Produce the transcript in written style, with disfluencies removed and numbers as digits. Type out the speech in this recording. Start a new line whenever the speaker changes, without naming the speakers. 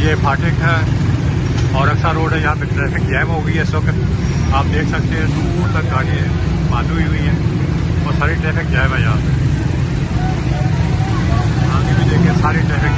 ये फाटक है और अक्सा रोड है। यहाँ पे ट्रैफिक जैम हो गई है इस वक्त। आप देख सकते हैं दूर तक गाड़ियाँ बांधी हुई हैं और सारी ट्रैफिक जैम है। यहाँ पे आगे भी देखिए सारी ट्रैफिक